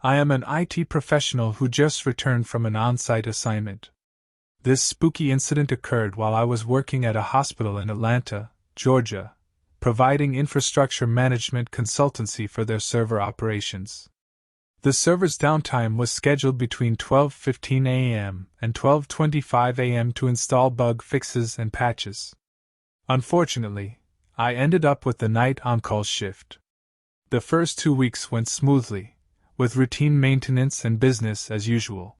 I am an IT professional who just returned from an on-site assignment. This spooky incident occurred while I was working at a hospital in Atlanta, Georgia, providing infrastructure management consultancy for their server operations. The server's downtime was scheduled between 12:15 a.m. and 12:25 a.m. to install bug fixes and patches. Unfortunately, I ended up with the night on-call shift. The first 2 weeks went smoothly, with routine maintenance and business as usual.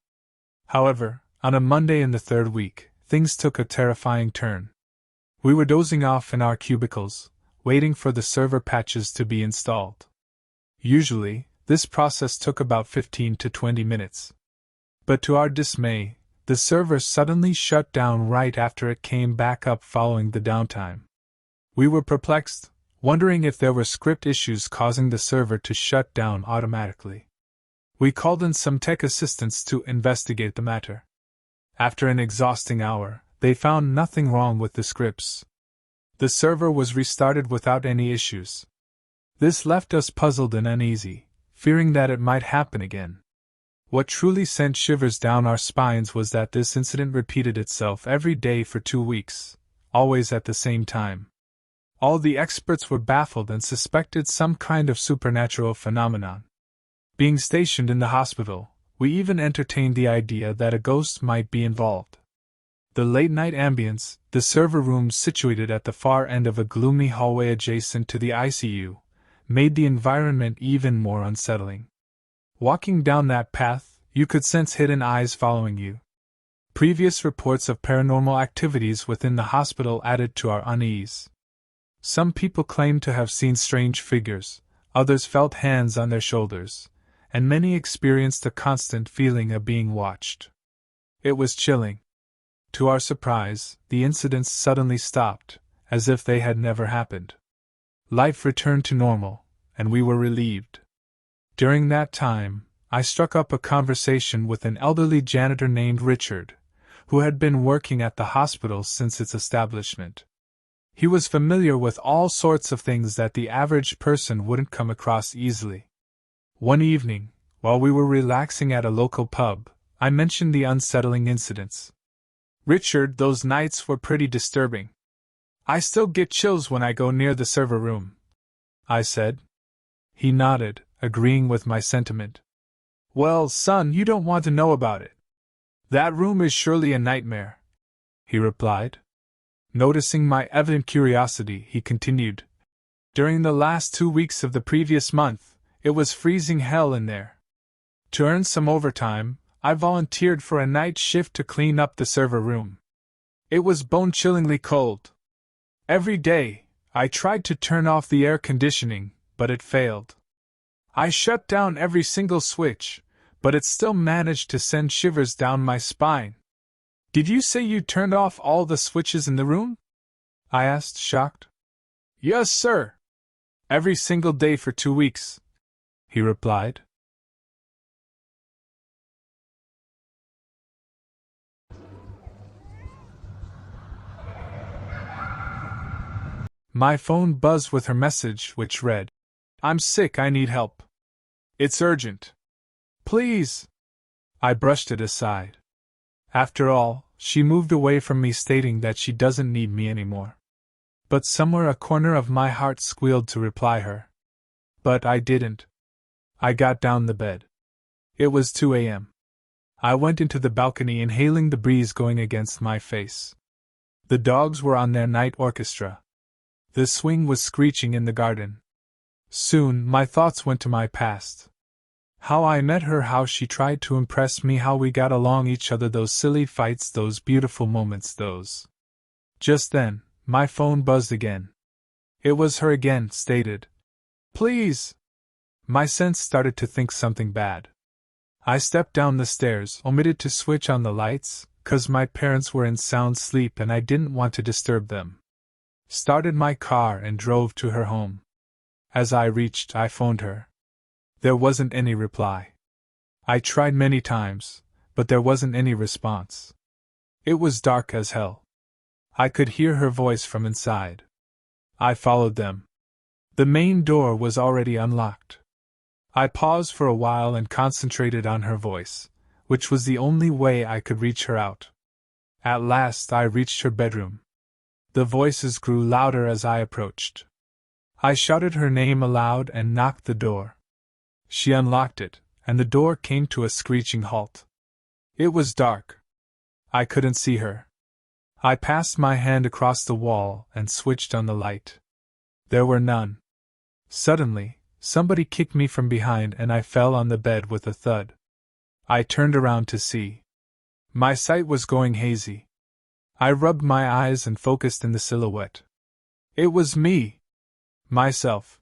However, on a Monday in the third week, things took a terrifying turn. We were dozing off in our cubicles, waiting for the server patches to be installed. Usually, this process took about 15 to 20 minutes. But to our dismay, the server suddenly shut down right after it came back up following the downtime. We were perplexed, wondering if there were script issues causing the server to shut down automatically. We called in some tech assistants to investigate the matter. After an exhausting hour, they found nothing wrong with the scripts. The server was restarted without any issues. This left us puzzled and uneasy, fearing that it might happen again. What truly sent shivers down our spines was that this incident repeated itself every day for 2 weeks, always at the same time. All the experts were baffled and suspected some kind of supernatural phenomenon. Being stationed in the hospital, we even entertained the idea that a ghost might be involved. The late-night ambience, the server room situated at the far end of a gloomy hallway adjacent to the ICU, made the environment even more unsettling. Walking down that path, you could sense hidden eyes following you. Previous reports of paranormal activities within the hospital added to our unease. Some people claimed to have seen strange figures, others felt hands on their shoulders, and many experienced a constant feeling of being watched. It was chilling. To our surprise, the incidents suddenly stopped, as if they had never happened. Life returned to normal, and we were relieved. During that time, I struck up a conversation with an elderly janitor named Richard, who had been working at the hospital since its establishment. He was familiar with all sorts of things that the average person wouldn't come across easily. One evening, while we were relaxing at a local pub, I mentioned the unsettling incidents. "Richard, those nights were pretty disturbing. I still get chills when I go near the server room," I said. He nodded, agreeing with my sentiment. "Well, son, you don't want to know about it. That room is surely a nightmare," he replied. Noticing my evident curiosity, he continued. "During the last 2 weeks of the previous month, it was freezing hell in there. To earn some overtime, I volunteered for a night shift to clean up the server room. It was bone-chillingly cold. Every day, I tried to turn off the air conditioning, but it failed. I shut down every single switch, but it still managed to send shivers down my spine." "Did you say you turned off all the switches in the room?" I asked, shocked. "Yes, sir. Every single day for 2 weeks," he replied. My phone buzzed with her message, which read, "I'm sick, I need help. It's urgent. Please." I brushed it aside. After all, she moved away from me stating that she doesn't need me anymore. But somewhere a corner of my heart squealed to reply her. But I didn't. I got down the bed. It was 2 a.m. I went into the balcony, inhaling the breeze going against my face. The dogs were on their night orchestra. The swing was screeching in the garden. Soon, my thoughts went to my past. How I met her, how she tried to impress me, how we got along each other, those silly fights, those beautiful moments, those. Just then, my phone buzzed again. It was her again, stated, "Please." My sense started to think something bad. I stepped down the stairs, omitted to switch on the lights, 'cause my parents were in sound sleep and I didn't want to disturb them. Started my car and drove to her home. As I reached, I phoned her. There wasn't any reply. I tried many times, but there wasn't any response. It was dark as hell. I could hear her voice from inside. I followed them. The main door was already unlocked. I paused for a while and concentrated on her voice, which was the only way I could reach her out. At last I reached her bedroom. The voices grew louder as I approached. I shouted her name aloud and knocked the door. She unlocked it, and the door came to a screeching halt. It was dark. I couldn't see her. I passed my hand across the wall and switched on the light. There were none. Suddenly, somebody kicked me from behind and I fell on the bed with a thud. I turned around to see. My sight was going hazy. I rubbed my eyes and focused in the silhouette. It was me. Myself.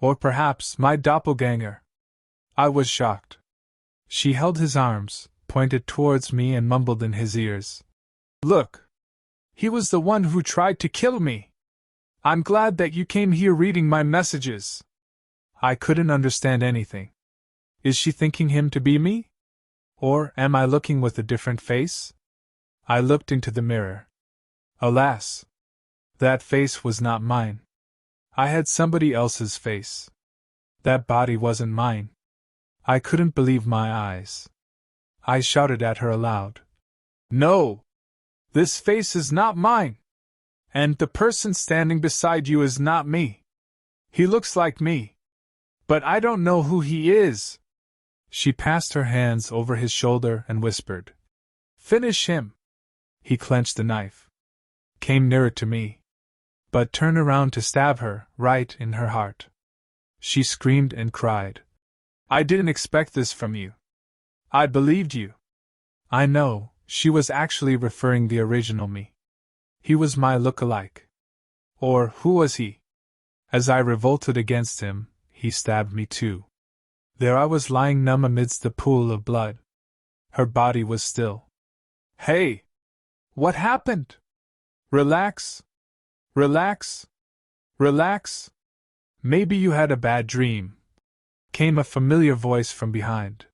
Or perhaps my doppelganger. I was shocked. She held his arms, pointed towards me and mumbled in his ears. "Look! He was the one who tried to kill me! I'm glad that you came here reading my messages." I couldn't understand anything. Is she thinking him to be me? Or am I looking with a different face? I looked into the mirror. Alas! That face was not mine. I had somebody else's face. That body wasn't mine. I couldn't believe my eyes. I shouted at her aloud. "No! This face is not mine! And the person standing beside you is not me. He looks like me. But I don't know who he is." She passed her hands over his shoulder and whispered, "Finish him." He clenched the knife, came nearer to me, but turned around to stab her, right in her heart. She screamed and cried. "I didn't expect this from you. I believed you." I know, she was actually referring the original me. He was my look-alike. Or who was he? As I revolted against him, he stabbed me too. There I was lying numb amidst the pool of blood. Her body was still. "Hey! What happened? Relax. Relax. Relax. Maybe you had a bad dream," came a familiar voice from behind.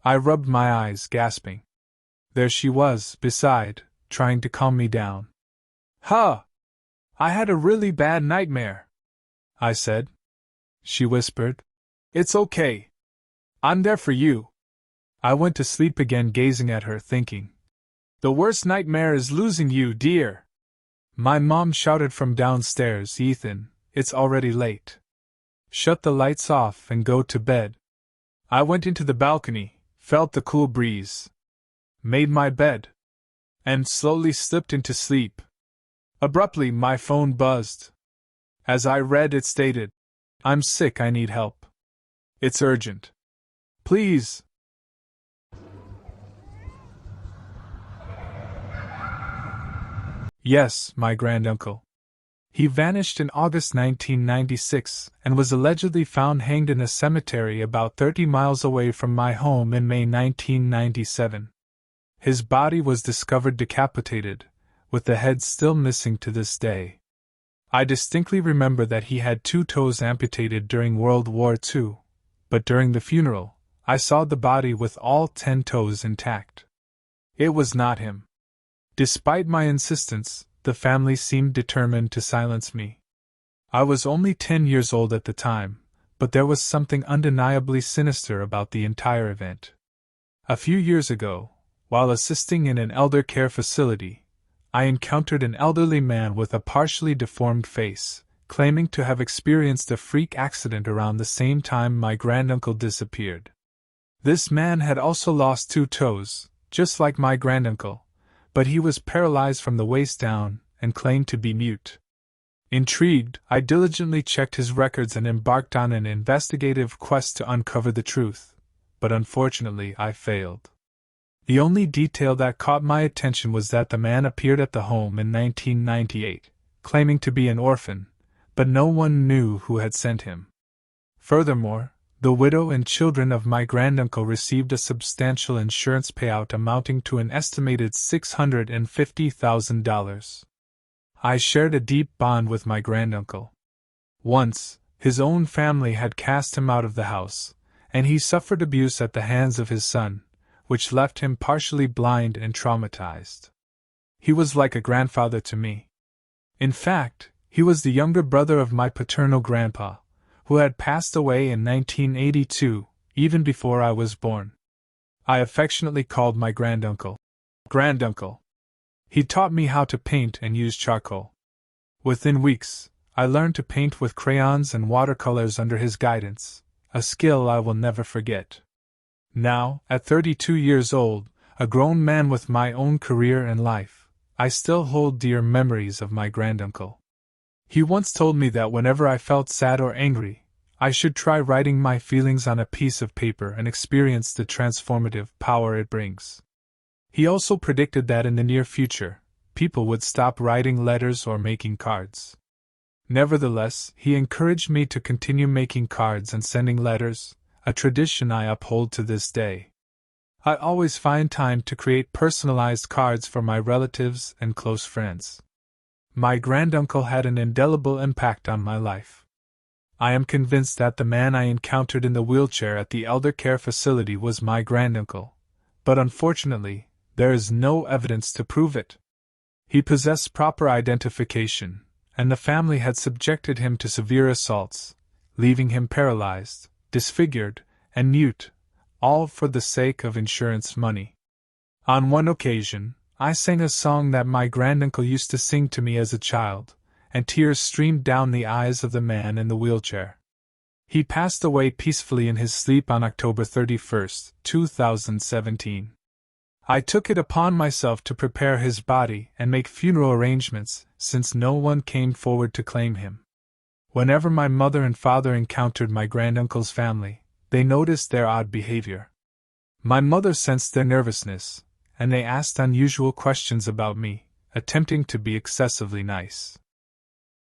I rubbed my eyes, gasping. There she was, beside, trying to calm me down. "Huh! I had a really bad nightmare," I said. She whispered, "It's okay. I'm there for you." I went to sleep again, gazing at her, thinking, "The worst nightmare is losing you, dear." My mom shouted from downstairs, "Ethan, it's already late. Shut the lights off and go to bed." I went into the balcony, felt the cool breeze, made my bed, and slowly slipped into sleep. Abruptly, my phone buzzed. As I read, it stated, "I'm sick, I need help. It's urgent. Please." Yes, my granduncle. He vanished in August 1996 and was allegedly found hanged in a cemetery about 30 miles away from my home in May 1997. His body was discovered decapitated, with the head still missing to this day. I distinctly remember that he had 2 toes amputated during World War II, but during the funeral, I saw the body with all 10 toes intact. It was not him. Despite my insistence, the family seemed determined to silence me. I was only 10 years old at the time, but there was something undeniably sinister about the entire event. A few years ago, while assisting in an elder care facility, I encountered an elderly man with a partially deformed face, claiming to have experienced a freak accident around the same time my granduncle disappeared. This man had also lost 2 toes, just like my granduncle, but he was paralyzed from the waist down and claimed to be mute. Intrigued, I diligently checked his records and embarked on an investigative quest to uncover the truth, but unfortunately I failed. The only detail that caught my attention was that the man appeared at the home in 1998, claiming to be an orphan, but no one knew who had sent him. Furthermore, the widow and children of my granduncle received a substantial insurance payout amounting to an estimated $650,000. I shared a deep bond with my granduncle. Once, his own family had cast him out of the house, and he suffered abuse at the hands of his son, which left him partially blind and traumatized. He was like a grandfather to me. In fact, he was the younger brother of my paternal grandpa, who had passed away in 1982, even before I was born. I affectionately called my granduncle Granduncle. He taught me how to paint and use charcoal. Within weeks, I learned to paint with crayons and watercolors under his guidance, a skill I will never forget. Now, at 32 years old, a grown man with my own career and life, I still hold dear memories of my granduncle. He once told me that whenever I felt sad or angry, I should try writing my feelings on a piece of paper and experience the transformative power it brings. He also predicted that in the near future, people would stop writing letters or making cards. Nevertheless, he encouraged me to continue making cards and sending letters, a tradition I uphold to this day. I always find time to create personalized cards for my relatives and close friends. My granduncle had an indelible impact on my life. I am convinced that the man I encountered in the wheelchair at the elder care facility was my granduncle, but unfortunately, there is no evidence to prove it. He possessed proper identification, and the family had subjected him to severe assaults, leaving him paralyzed, disfigured, and mute, all for the sake of insurance money. On one occasion, I sang a song that my granduncle used to sing to me as a child, and tears streamed down the eyes of the man in the wheelchair. He passed away peacefully in his sleep on October 31, 2017. I took it upon myself to prepare his body and make funeral arrangements, since no one came forward to claim him. Whenever my mother and father encountered my granduncle's family, they noticed their odd behavior. My mother sensed their nervousness, and they asked unusual questions about me, attempting to be excessively nice.